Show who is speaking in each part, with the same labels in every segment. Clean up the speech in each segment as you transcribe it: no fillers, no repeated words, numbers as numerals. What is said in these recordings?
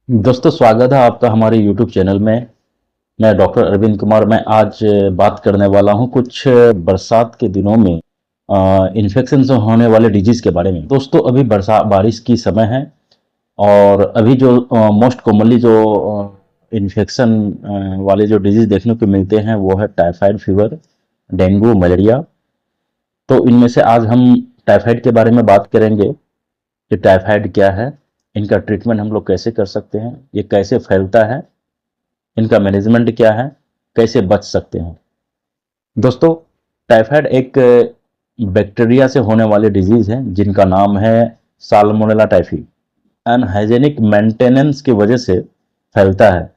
Speaker 1: दोस्तों, स्वागत है आपका हमारे YouTube चैनल में। मैं डॉक्टर अरविंद कुमार। मैं आज बात करने वाला हूं कुछ बरसात के दिनों में इन्फेक्शन से होने वाले डिजीज के बारे में। दोस्तों, अभी बरसात बारिश की समय है और अभी जो मोस्ट कॉमनली जो इन्फेक्शन वाले जो डिजीज देखने को मिलते हैं वो है टाइफाइड फीवर, डेंगू, मलेरिया। तो इनमें से आज हम टाइफाइड के बारे में बात करेंगे कि टाइफाइड क्या है, इनका ट्रीटमेंट हम लोग कैसे कर सकते हैं, ये कैसे फैलता है, इनका मैनेजमेंट क्या है, कैसे बच सकते हैं। दोस्तों, टाइफाइड एक बैक्टीरिया से होने वाली डिजीज है जिनका नाम है साल्मोनेला टाइफी। अनहाइजेनिक मेंटेनेंस की वजह से फैलता है,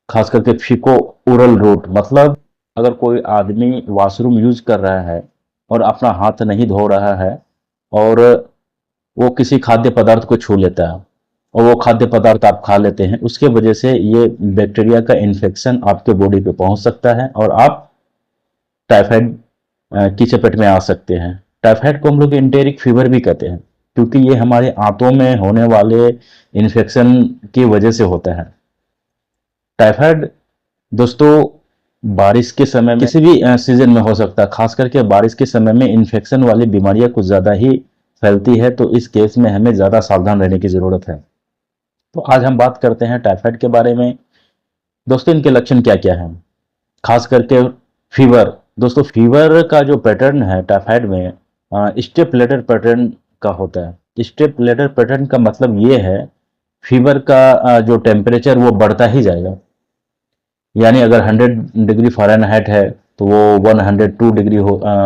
Speaker 1: खास करके फीको ओरल रूट। मतलब अगर कोई आदमी वॉशरूम यूज कर रहा है और अपना हाथ नहीं धो रहा है और वो किसी खाद्य पदार्थ को छू लेता है और वो खाद्य पदार्थ आप खा लेते हैं, उसके वजह से ये बैक्टीरिया का इन्फेक्शन आपके बॉडी पे पहुंच सकता है और आप टाइफाइड की चपेट में आ सकते हैं। टाइफाइड को हम लोग एंटेरिक फीवर भी कहते हैं क्योंकि ये हमारे आंतों में होने वाले इन्फेक्शन की वजह से होता है। टाइफाइड दोस्तों बारिश के समय में किसी भी सीजन में हो सकता है, खास करके बारिश के समय में इन्फेक्शन वाली बीमारियां कुछ ज़्यादा ही फैलती है, तो इस केस में हमें ज़्यादा सावधान रहने की ज़रूरत है। तो आज हम बात करते हैं टाइफाइड के बारे में। दोस्तों, इनके लक्षण क्या क्या हैं, खास करके फीवर। दोस्तों, फीवर का जो पैटर्न है टाइफाइड में स्टेप लेडर पैटर्न का होता है। स्टेप लेडर पैटर्न का मतलब ये है फीवर का जो टेम्परेचर वो बढ़ता ही जाएगा। यानी अगर 100 डिग्री फ़ारेनहाइट है तो वो 102 डिग्री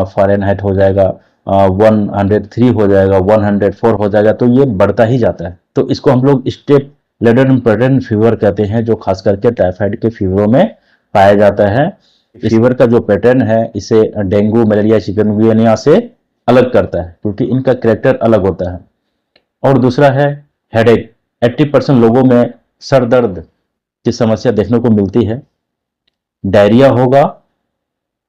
Speaker 1: फ़ारेनहाइट हो जाएगा, 103 हो जाएगा, 104 हो जाएगा, तो ये बढ़ता ही जाता है। तो इसको हम लोग स्टेप लेडर पैटर्न फीवर कहते हैं, जो खास करके टाइफाइड के फीवरों में पाया जाता है। फीवर का जो पैटर्न है इसे डेंगू, मलेरिया, चिकनगुनिया से अलग करता है क्योंकि इनका कैरेक्टर अलग होता है। और दूसरा है हेडेक। 80% लोगों में सर दर्द की समस्या देखने को मिलती है। डायरिया होगा,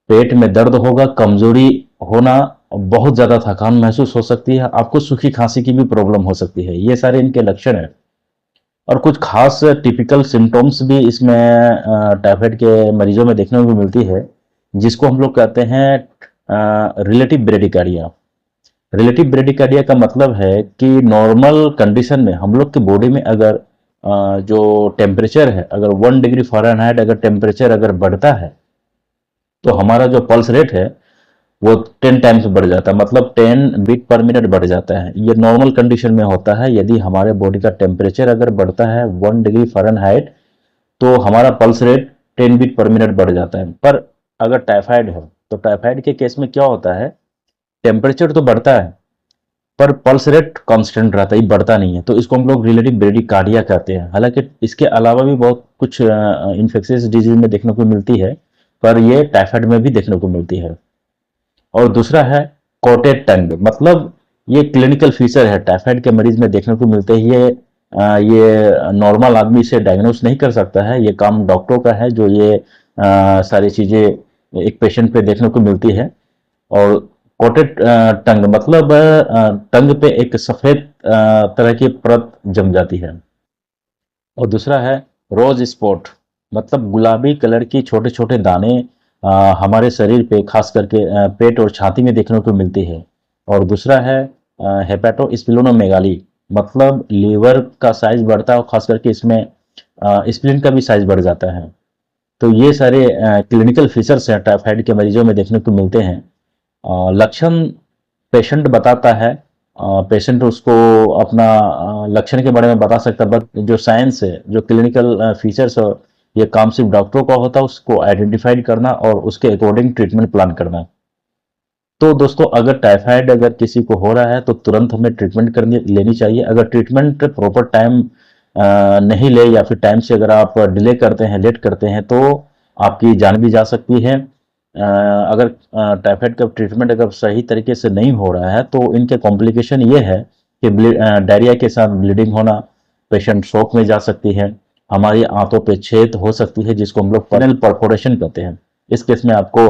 Speaker 1: पेट में दर्द होगा, कमजोरी होना, बहुत ज्यादा थकान महसूस हो सकती है, आपको सूखी खांसी की भी प्रॉब्लम हो सकती है। ये सारे इनके लक्षण हैं। और कुछ खास टिपिकल सिम्टम्स भी इसमें टाइफाइड के मरीजों में देखने को मिलती है, जिसको हम लोग कहते हैं रिलेटिव ब्रेडिकार्डिया। रिलेटिव ब्रेडिकार्डिया का मतलब है कि नॉर्मल कंडीशन में हम लोग के बॉडी में अगर जो टेम्परेचर है, अगर 1 डिग्री फ़ारेनहाइट अगर टेम्परेचर अगर बढ़ता है तो हमारा जो पल्स रेट है वो 10 टाइम्स बढ़ जाता है, मतलब 10 बीट पर मिनट बढ़ जाता है। ये नॉर्मल कंडीशन में होता है। यदि हमारे बॉडी का टेम्परेचर अगर बढ़ता है 1 डिग्री फ़ारेनहाइट तो हमारा pulse rate 10 beat per minute बढ़ जाता है। पर अगर टाइफाइड है तो टाइफाइड के केस में क्या होता है, टेम्परेचर तो बढ़ता है पर पल्स रेट कांस्टेंट रहता है, बढ़ता नहीं है। तो इसको हम लोग रिलेटिव ब्रेडिकार्डिया कहते हैं। हालांकि इसके अलावा भी बहुत कुछ इन्फेक्शियस डिजीज में देखने को मिलती है, पर ये टाइफाइड में भी देखने को मिलती है। और दूसरा है कोटेड टंग। मतलब ये क्लिनिकल फीचर है, टाइफाइड के मरीज में देखने को मिलते हैं। ये नॉर्मल आदमी से डायग्नोस नहीं कर सकता है, ये काम डॉक्टरों का है, जो ये सारी चीजें एक पेशेंट पे देखने को मिलती है। और कोटेड टंग मतलब टंग पे एक सफेद तरह की परत जम जाती है। और दूसरा है रोज स्पॉट, मतलब गुलाबी कलर की छोटे छोटे दाने हमारे शरीर पे, खास करके पेट और छाती में देखने को मिलती है। और दूसरा है हेपेटोस्प्लेनोमेगाली, मतलब लीवर का साइज बढ़ता है और खास करके इसमें स्प्लीन का भी साइज बढ़ जाता है। तो ये सारे क्लिनिकल फीचर्स हैं टाइफाइड के मरीजों में देखने को मिलते हैं। लक्षण पेशेंट बताता है, पेशेंट उसको अपना लक्षण के बारे में बता सकता है, बट जो साइंस है, जो क्लिनिकल फीचर्स है, ये काम सिर्फ डॉक्टरों का होता है, उसको आइडेंटिफाइड करना और उसके अकॉर्डिंग ट्रीटमेंट प्लान करना। तो दोस्तों, अगर टाइफाइड अगर किसी को हो रहा है तो तुरंत हमें ट्रीटमेंट करनी लेनी चाहिए। अगर ट्रीटमेंट प्रॉपर टाइम नहीं ले या फिर टाइम से अगर आप डिले करते हैं, लेट करते हैं, तो आपकी जान भी जा सकती है। अगर टाइफाइड का ट्रीटमेंट अगर सही तरीके से नहीं हो रहा है तो इनके कॉम्प्लिकेशन ये है कि डायरिया के साथ ब्लीडिंग होना, पेशेंट शॉक में जा सकती है, हमारी आंतों पे छेद हो सकती है जिसको हम लोग पेनल परफोरेशन कहते हैं। इस केस में आपको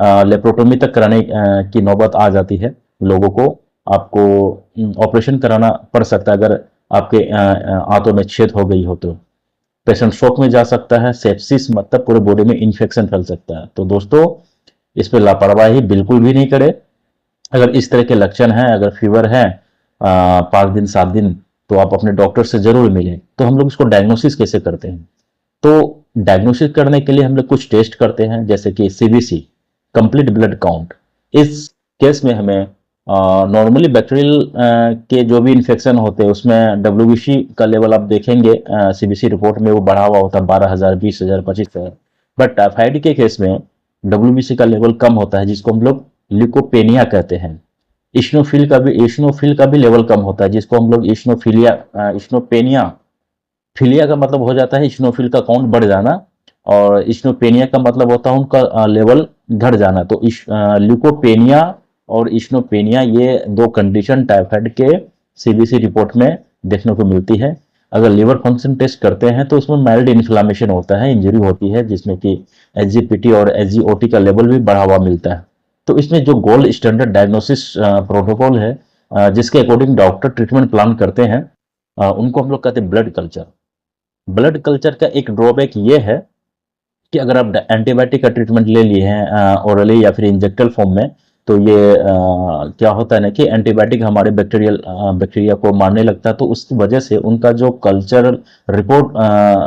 Speaker 1: लेप्रोटोमी तक कराने की नौबत आ जाती है लोगों को, आपको ऑपरेशन कराना पड़ सकता है अगर आपके आंतों में छेद हो गई हो तो पेशेंट शॉक में जा सकता है। सेप्सिस मतलब पूरे बॉडी में इन्फेक्शन फैल सकता है। तो दोस्तों इस पे लापरवाही बिल्कुल भी नहीं करे। अगर इस तरह के लक्षण हैं, अगर फीवर है 5 दिन 7 दिन, तो आप अपने डॉक्टर से जरूर मिलें। तो हम लोग इसको डायग्नोसिस कैसे करते हैं? तो डायग्नोसिस करने के लिए हम लोग कुछ टेस्ट करते हैं, जैसे कि सीबीसी, कंप्लीट ब्लड काउंट। इस केस में हमें नॉर्मली बैक्टीरियल के जो भी इन्फेक्शन होते हैं उसमें डब्ल्यूबीसी का लेवल आप देखेंगे सीबीसी रिपोर्ट में वो बढ़ा हुआ होता है 12,000, 20,000, 25,000। बट टाइफाइड के केस में डब्ल्यूबीसी का लेवल कम होता है, जिसको हम लोग ल्यूकोपेनिया कहते हैं। इश्नोफिल का भी लेवल कम होता है, जिसको हम लोग इश्नोपेनिया। फिलिया का मतलब हो जाता है इश्नोफिल का काउंट बढ़ जाना, और इश्नोपेनिया का मतलब होता है उनका लेवल घट जाना। तो ल्यूकोपेनिया और इश्नोपेनिया ये दो कंडीशन टाइफाइड के सीबीसी रिपोर्ट में देखने को मिलती है। अगर लिवर फंक्शन टेस्ट करते हैं तो उसमें माइल्ड इन्फ्लामेशन होता है, इंजरी होती है, जिसमें कि एसजीपीटी और एसजीओटी का लेवल भी बढ़ा हुआ मिलता है। तो इसमें जो गोल्ड स्टैंडर्ड डायग्नोसिस प्रोटोकॉल है, जिसके अकॉर्डिंग डॉक्टर ट्रीटमेंट प्लान करते हैं, उनको हम लोग कहते हैं ब्लड कल्चर। ब्लड कल्चर का एक ड्रॉबैक ये है कि अगर आप एंटीबायोटिक का ट्रीटमेंट ले लिए हैं ओरली या फिर इंजेक्टल फॉर्म में, तो ये क्या होता है ना कि एंटीबायोटिक हमारे बैक्टीरिया को मारने लगता है, तो उसकी वजह से उनका जो कल्चर रिपोर्ट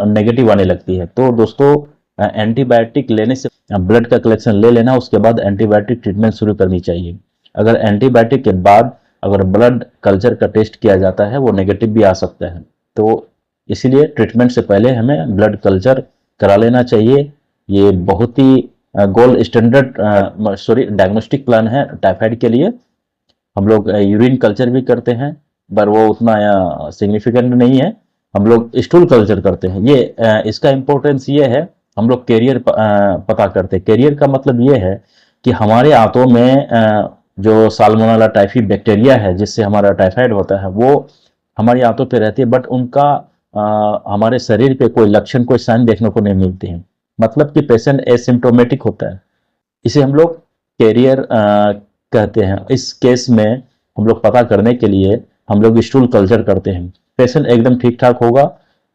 Speaker 1: नेगेटिव आने लगती है। तो दोस्तों एंटीबायोटिक लेने से ब्लड का कलेक्शन ले लेना, उसके बाद एंटीबायोटिक ट्रीटमेंट शुरू करनी चाहिए। अगर एंटीबायोटिक के बाद अगर ब्लड कल्चर का टेस्ट किया जाता है वो नेगेटिव भी आ सकता है। तो इसीलिए ट्रीटमेंट से पहले हमें ब्लड कल्चर करा लेना चाहिए। ये बहुत ही गोल्ड स्टैंडर्ड डायग्नोस्टिक प्लान है टाइफाइड के लिए। हम लोग यूरिन कल्चर भी करते हैं, पर वो उतना सिग्निफिकेंट नहीं है। हम लोग स्टूल कल्चर करते हैं। इसका इम्पोर्टेंस ये है, हम लोग कैरियर पता करते हैं। कैरियर का मतलब ये है कि हमारे आंतों में जो साल्मोनेला टाइफी बैक्टीरिया है जिससे हमारा टाइफाइड होता है, वो हमारी आंतों पे रहती है, बट उनका हमारे शरीर पे कोई लक्षण, कोई साइन देखने को नहीं मिलते हैं। मतलब कि पेशेंट एसिम्प्टोमेटिक होता है। इसे हम लोग कैरियर कहते हैं। इस केस में हम लोग पता करने के लिए हम लोग स्टूल कल्चर करते हैं। पेशेंट एकदम ठीक ठाक होगा,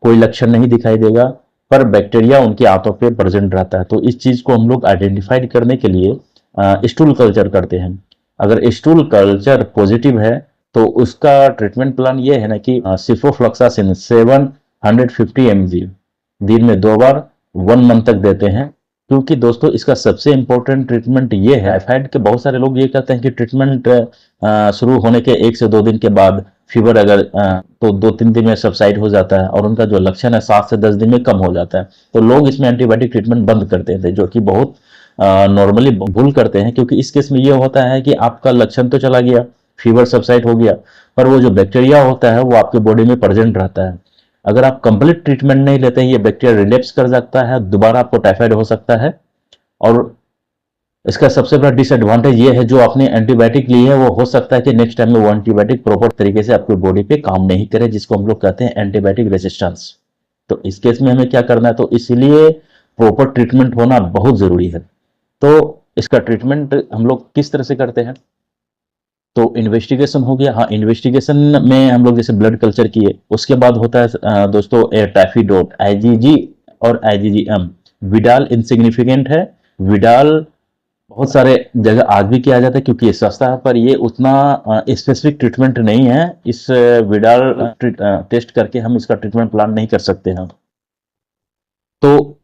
Speaker 1: कोई लक्षण नहीं दिखाई देगा, पर बैक्टीरिया उनकी आंतों पे प्रेजेंट रहता है। तो इस चीज को हम लोग आइडेंटिफाइड करने के लिए स्टूल कल्चर करते हैं। अगर स्टूल कल्चर पॉजिटिव है तो उसका ट्रीटमेंट प्लान ये है ना कि सिफोफ्लॉक्सासिन 750 mg दिन में 2 बार 1 मंथ तक देते हैं। क्योंकि दोस्तों इसका सबसे इंपॉर्टेंट ट्रीटमेंट ये है। टाइफाइड के बहुत सारे लोग ये कहते हैं कि ट्रीटमेंट शुरू होने के 1 से 2 दिन के बाद फीवर अगर तो 2-3 दिन में सबसाइड हो जाता है, और उनका जो लक्षण है 7 से 10 दिन में कम हो जाता है। तो लोग इसमें एंटीबायोटिक ट्रीटमेंट बंद करते थे, जो कि बहुत नॉर्मली भूल करते हैं। क्योंकि इस केस में ये होता है कि आपका लक्षण तो चला गया, फीवर सबसाइड हो गया, पर वो जो बैक्टीरिया होता है वो आपके बॉडी में प्रेजेंट रहता है। अगर आप कंप्लीट ट्रीटमेंट नहीं लेते हैं, ये बैक्टीरिया रिलेप्स कर सकता है, दोबारा आपको टाइफाइड हो सकता है। और इसका सबसे बड़ा डिसएडवांटेज ये है, जो आपने एंटीबायोटिक ली है वो हो सकता है कि नेक्स्ट टाइम में वो एंटीबायोटिक प्रॉपर तरीके से आपकी बॉडी पे काम नहीं करे, जिसको हम लोग कहते हैं एंटीबायोटिक रेजिस्टेंस। तो इस केस में हमें क्या करना है, तो इसलिए प्रॉपर ट्रीटमेंट होना बहुत जरूरी है। तो इसका ट्रीटमेंट हम लोग किस तरह से करते हैं? तो इन्वेस्टिगेशन हो गया। हाँ, इन्वेस्टिगेशन में हम लोग जैसे ब्लड कल्चर किए, उसके बाद होता है दोस्तों टाइफीडोट, आईजीजी और आईजीजीएम। विडाल इनसिग्निफिकेंट है। विडाल बहुत सारे जगह आज भी किया जाता है क्योंकि ये सस्ता है, पर ये उतना स्पेसिफिक ट्रीटमेंट नहीं है। इस विडाल टेस्ट करके हम इसका ट्रीटमेंट प्लान नहीं कर सकते हैं। तो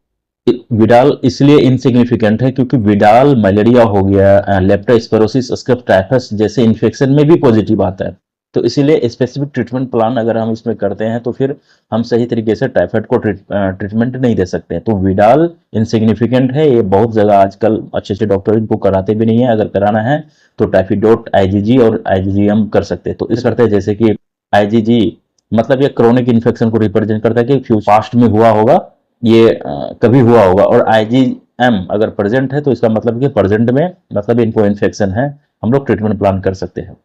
Speaker 1: विडाल इसलिए इनसिग्निफिकेंट है क्योंकि विडाल मलेरिया हो गया, लेप्टोस्पिरोसिस, स्कैब टाइफस जैसे इन्फेक्शन में भी पॉजिटिव आता है। तो इसीलिए स्पेसिफिक ट्रीटमेंट प्लान अगर हम इसमें करते हैं तो फिर हम सही तरीके से टाइफाइड को ट्रीटमेंट नहीं दे सकते। तो विडाल इनसिग्निफिकेंट है। ये बहुत जगह आजकल अच्छे अच्छे डॉक्टर इनको कराते भी नहीं है। अगर कराना है तो टाइफीडोट, आईजीजी और आईजीजीएम कर सकते हैं। तो इस करते हैं जैसे कि आईजीजी मतलब ये क्रोनिक इन्फेक्शन को रिप्रेजेंट करता है कि पास्ट में हुआ होगा, ये कभी हुआ होगा। और आईजीएम अगर प्रेजेंट है तो इसका मतलब कि प्रेजेंट में मतलब इनको इन्फेक्शन है, हम लोग ट्रीटमेंट प्लान कर सकते हैं।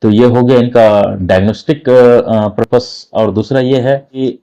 Speaker 1: तो ये हो गया इनका डायग्नोस्टिक पर्पस। और दूसरा ये है कि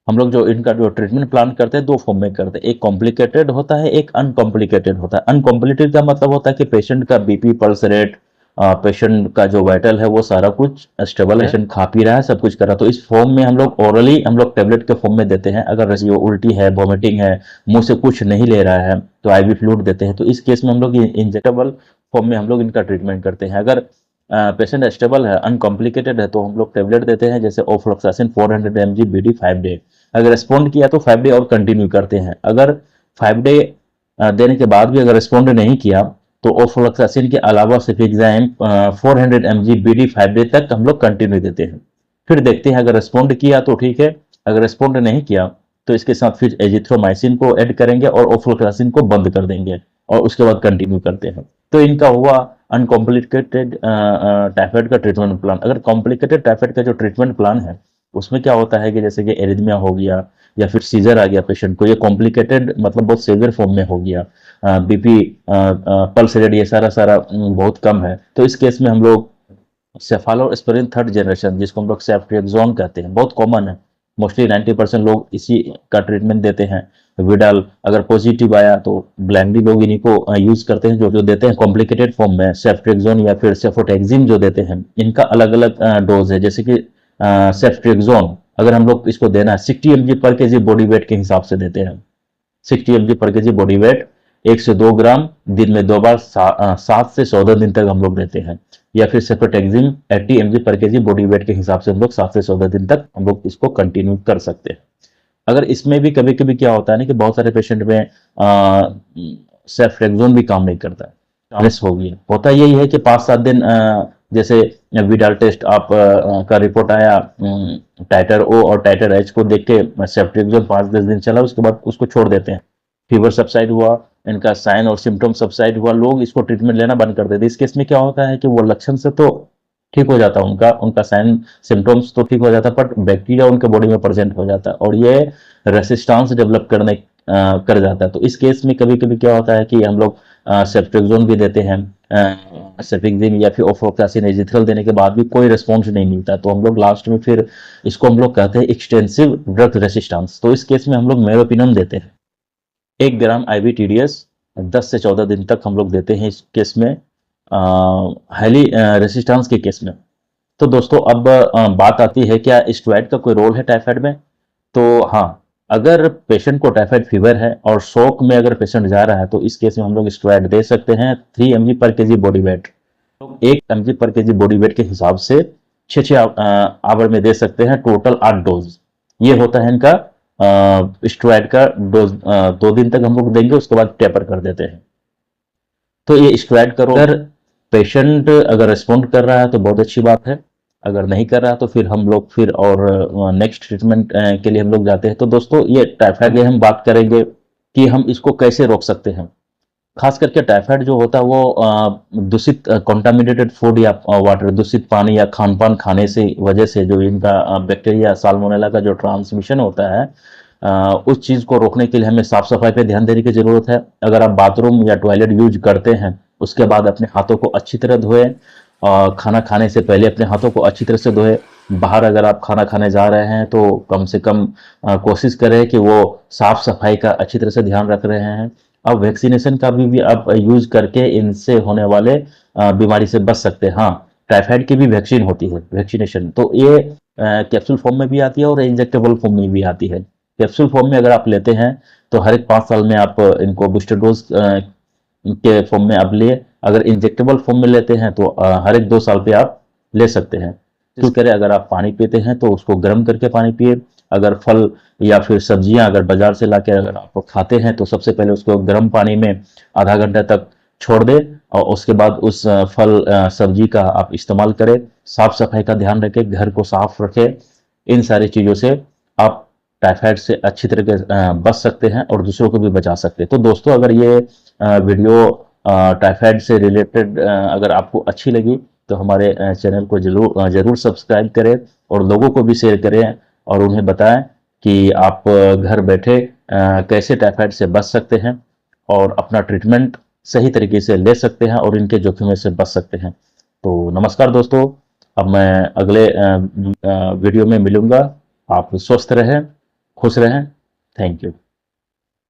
Speaker 1: हम लोग जो इनका जो ट्रीटमेंट प्लान करते हैं 2 फॉर्म में करते हैं। एक कॉम्प्लिकेटेड होता है, एक अनकॉम्प्लिकेटेड होता है। अनकॉम्प्लिकेटेड का मतलब होता है कि पेशेंट का बीपी, पल्स रेट पेशेंट का जो वाइटल है वो सारा कुछ स्टेबल है, पेशेंट खा पी रहा है, सब कुछ कर रहा है। तो इस फॉर्म में हम लोग ओरली हम लोग टेबलेट के फॉर्म में देते हैं। अगर ये उल्टी है, वॉमिटिंग है, मुंह से कुछ नहीं ले रहा है तो आईवी फ्लूइड देते हैं। तो इस केस में हम लोग इंजेक्टेबल फॉर्म में हम लोग इनका ट्रीटमेंट करते हैं। अगर पेशेंट स्टेबल है, अनकॉम्प्लिकेटेड है, तो हम लोग टेबलेट देते हैं, जैसे ओफ्लोक्सासिन 400 mg BD 5 डे। अगर रिस्पॉन्ड किया तो 5 डे और कंटिन्यू करते हैं। अगर 5 डे देने के बाद भी अगर रिस्पॉन्ड नहीं किया तो ओफ्लोक्सासिन के अलावा सिफिक्साइम 400 mg BD 5 डे तक हम लोग कंटिन्यू देते हैं। फिर देखते हैं, अगर रिस्पॉन्ड किया तो ठीक है, अगर रिस्पॉन्ड नहीं किया तो इसके साथ फिर एजिथ्रोमाइसिन को ऐड करेंगे और ओफ्लोक्सासिन को बंद कर देंगे और उसके बाद कंटिन्यू करते हैं। तो इनका हुआ अनकॉम्प्लिकेटेड टाइफाइड का ट्रीटमेंट प्लान। अगर कॉम्प्लिकेटेड टाइफाइड का जो ट्रीटमेंट प्लान है उसमें क्या होता है कि जैसे कि एरिथमिया हो गया या फिर सीजर आ गया पेशेंट को, ये कॉम्प्लिकेटेड मतलब बहुत सीवियर फॉर्म में हो गया, बीपी पल्स रेट ये सारा सारा बहुत कम है, तो इस केस में हम लोग सेफालोस्पिरिन 3rd जनरेशन, जिसको हम लोग सेफ्ट्रिएक्सोन कहते हैं, बहुत कॉमन है, मोस्टली 90% लोग इसी का ट्रीटमेंट देते हैं। विडाल अगर पॉजिटिव आया तो ब्लाइंडली लोग इन्हीं को यूज करते हैं, जो जो देते हैं कॉम्प्लिकेटेड फॉर्म में सेफ्ट्रिएक्सोन या फिर सेफोटेक्सिम जो देते हैं। इनका अलग अलग डोज है, जैसे कि सेफ्ट्रिएक्सोन अगर हम लोग इसको देना है 60 mg पर केजी बॉडी वेट के हिसाब से देते हैं। 60 mg पर केजी बॉडी वेट 1 से 2 ग्राम दिन में 2 बार 7 से 14 दिन तक हम लोग देते हैं। या फिर सेफोटेक्सिम 80 mg पर केजी बॉडी वेट के हिसाब से हम लोग 7 से 14 दिन तक हम लोग इसको कंटिन्यू कर सकते हैं। अगर इसमें भी कभी कभी क्या होता है ना कि बहुत सारे पेशेंट में सेफ्ट्रिएक्सोन भी काम नहीं करता है, चार्लेस हो गया, होता यही है कि 5-7 दिन जैसे विडाल टेस्ट आप का रिपोर्ट आया, टाइटर ओ और टाइटर एच को देख के सेफ्ट्रिएक्सोन 5-10 दिन चला, उसके बाद उसको छोड़ देते हैं। फीवर सबसाइड हुआ, इनका साइन और सिम्टम सबसाइड हुआ, लोग इसको ट्रीटमेंट लेना बंद कर देते। इस केस में क्या होता है कि वो लक्षण से तो ठीक हो जाता है, उनका साइन सिम्टम्स तो ठीक हो जाता है, बट बैक्टीरिया उनके बॉडी में प्रेजेंट हो जाता है और ये रेसिस्टेंस डेवलप करने कर जाता है। तो इस केस में कभी कभी क्या होता है कि हम लोग सेफ्ट्रिएक्सोन भी देते हैं, सेफिक्सिम या फिर ओफ्लोक्सासिन एजिथ्रल देने के बाद भी कोई रिस्पॉन्स नहीं मिलता, तो हम लोग लास्ट में फिर इसको हम लोग कहते हैं एक्सटेंसिव ड्रग रेसिस्टेंस। तो इस केस में हम लोग मेरोपिनम देते हैं 1 ग्राम IV TDS 10 से 14 दिन तक हम लोग देते हैं इस केस में, हाईली रेसिस्टेंस के केस में। तो दोस्तों अब बात आती है क्या स्टेरॉइड का कोई रोल है टाइफाइड में? तो हाँ, अगर पेशेंट को टाइफाइड फीवर है और शॉक में अगर पेशेंट जा रहा है तो इस केस में हम लोग स्टेरॉइड दे सकते हैं 3 mg पर केजी बॉडी वेट, 1 mg पर केजी बॉडी वेट के हिसाब से 6 आवर में दे सकते हैं, टोटल 8 डोज। ये होता है इनका स्टेरॉइड का डोज। 2 दिन तक हम लोग देंगे, उसके बाद टेपर कर देते हैं। तो ये स्टेरॉइड करो, अगर पेशेंट अगर रिस्पॉन्ड कर रहा है तो बहुत अच्छी बात है, अगर नहीं कर रहा तो फिर हम लोग फिर और नेक्स्ट ट्रीटमेंट के लिए हम लोग जाते हैं। तो दोस्तों ये टाइफाइड की हम बात करेंगे कि हम इसको कैसे रोक सकते हैं। खास करके टाइफाइड जो होता है वो दूषित कॉन्टामिनेटेड फूड या वाटर, दूषित पानी या खान पान खाने से वजह से जो इनका बैक्टीरिया साल्मोनेला का जो ट्रांसमिशन होता है, उस चीज़ को रोकने के लिए हमें साफ सफाई पे ध्यान देने की ज़रूरत है। अगर आप बाथरूम या टॉयलेट यूज करते हैं उसके बाद अपने हाथों को अच्छी तरह धोएं, खाना खाने से पहले अपने हाथों को अच्छी तरह से धोएं। बाहर अगर आप खाना खाने जा रहे हैं तो कम से कम कोशिश करें कि वो साफ सफाई का अच्छी तरह से ध्यान रख रहे हैं। अब वैक्सीनेशन का भी आप यूज करके इनसे होने वाले बीमारी से बच सकते हैं। हाँ, टाइफाइड की भी वैक्सीन होती है, वैक्सीनेशन तो ये कैप्सूल फॉर्म में भी आती है और इंजेक्टेबल फॉर्म में भी आती है। कैप्सूल फॉर्म में अगर आप लेते हैं तो हर एक 5 साल में आप इनको बूस्टर डोज के फॉर्म में आप लिए, अगर इंजेक्टेबल फॉर्म में लेते हैं तो हर एक 2 साल पे आप ले सकते हैं। इस तरह अगर आप पानी पीते हैं तो उसको गर्म करके पानी पिए। अगर फल या फिर सब्जियां अगर बाजार से लाके अगर आप खाते हैं तो सबसे पहले उसको गर्म पानी में आधा घंटा तक छोड़ दे और उसके बाद उस फल सब्जी का आप इस्तेमाल करें। साफ सफाई का ध्यान रखें, घर को साफ रखें। इन सारी चीज़ों से आप टाइफाइड से अच्छी तरह से बच सकते हैं और दूसरों को भी बचा सकते हैं। तो दोस्तों अगर ये वीडियो टाइफाइड से रिलेटेड अगर आपको अच्छी लगी तो हमारे चैनल को जरूर सब्सक्राइब करें और लोगों को भी शेयर करें और उन्हें बताएं कि आप घर बैठे कैसे टाइफाइड से बच सकते हैं और अपना ट्रीटमेंट सही तरीके से ले सकते हैं और इनके जोखिम से बच सकते हैं। तो नमस्कार दोस्तों, अब मैं अगले वीडियो में मिलूंगा। आप स्वस्थ रहें, खुश रहें। Thank you.